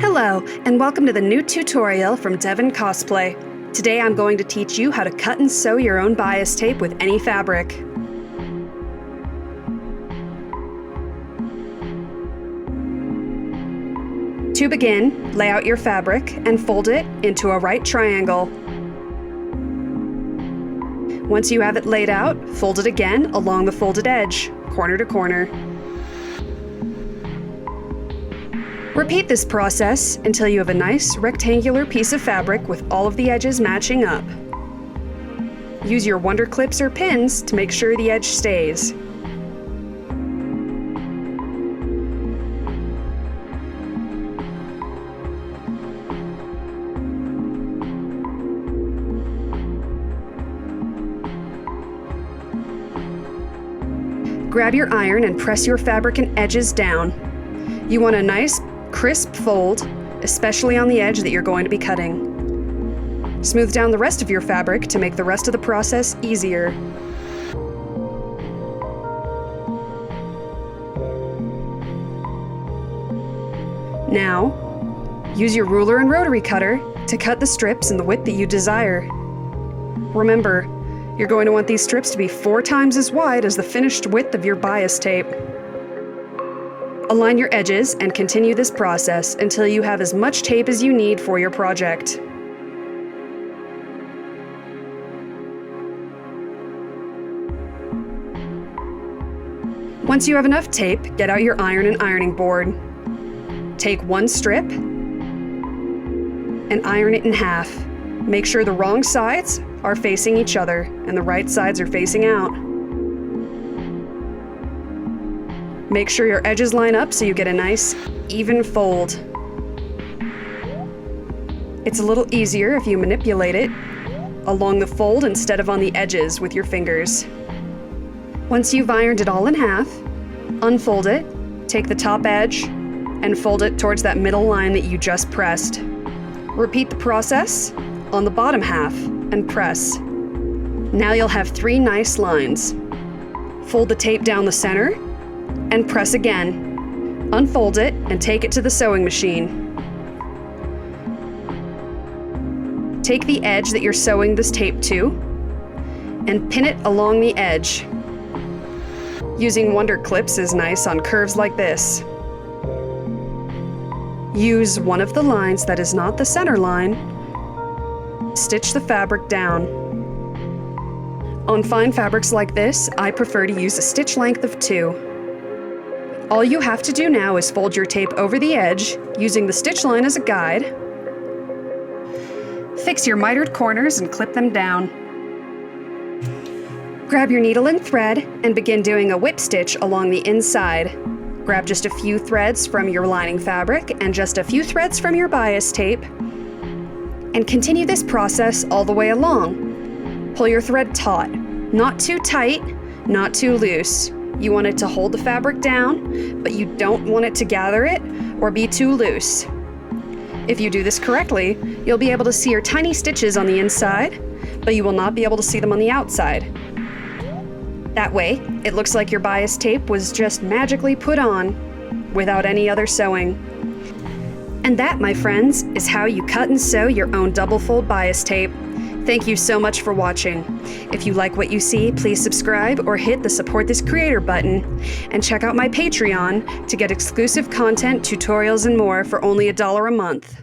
Hello, and welcome to the new tutorial from Devin Cosplay. Today I'm going to teach you how to cut and sew your own bias tape with any fabric. To begin, lay out your fabric and fold it into a right triangle. Once you have it laid out, fold it again along the folded edge, corner to corner. Repeat this process until you have a nice rectangular piece of fabric with all of the edges matching up. Use your wonder clips or pins to make sure the edge stays. Grab your iron and press your fabric and edges down. You want a nice, crisp fold, especially on the edge that you're going to be cutting. Smooth down the rest of your fabric to make the rest of the process easier. Now, use your ruler and rotary cutter to cut the strips in the width that you desire. Remember, you're going to want these strips to be 4 times as wide as the finished width of your bias tape. Align your edges and continue this process until you have as much tape as you need for your project. Once you have enough tape, get out your iron and ironing board. Take one strip and iron it in half. Make sure the wrong sides are facing each other and the right sides are facing out. Make sure your edges line up so you get a nice, even fold. It's a little easier if you manipulate it along the fold instead of on the edges with your fingers. Once you've ironed it all in half, unfold it, take the top edge, and fold it towards that middle line that you just pressed. Repeat the process on the bottom half and press. Now you'll have 3 nice lines. Fold the tape down the center and press again. Unfold it and take it to the sewing machine. Take the edge that you're sewing this tape to and pin it along the edge. Using wonder clips is nice on curves like this. Use one of the lines that is not the center line. Stitch the fabric down. On fine fabrics like this, I prefer to use a stitch length of 2. All you have to do now is fold your tape over the edge, using the stitch line as a guide. Fix your mitered corners and clip them down. Grab your needle and thread and begin doing a whip stitch along the inside. Grab just a few threads from your lining fabric and just a few threads from your bias tape, and continue this process all the way along. Pull your thread taut, not too tight, not too loose. You want it to hold the fabric down, but you don't want it to gather it or be too loose. If you do this correctly, you'll be able to see your tiny stitches on the inside, but you will not be able to see them on the outside. That way, it looks like your bias tape was just magically put on without any other sewing. And that, my friends, is how you cut and sew your own double fold bias tape. Thank you so much for watching. If you like what you see, please subscribe or hit the Support This Creator button, and check out my Patreon to get exclusive content, tutorials, and more for only $1 a month.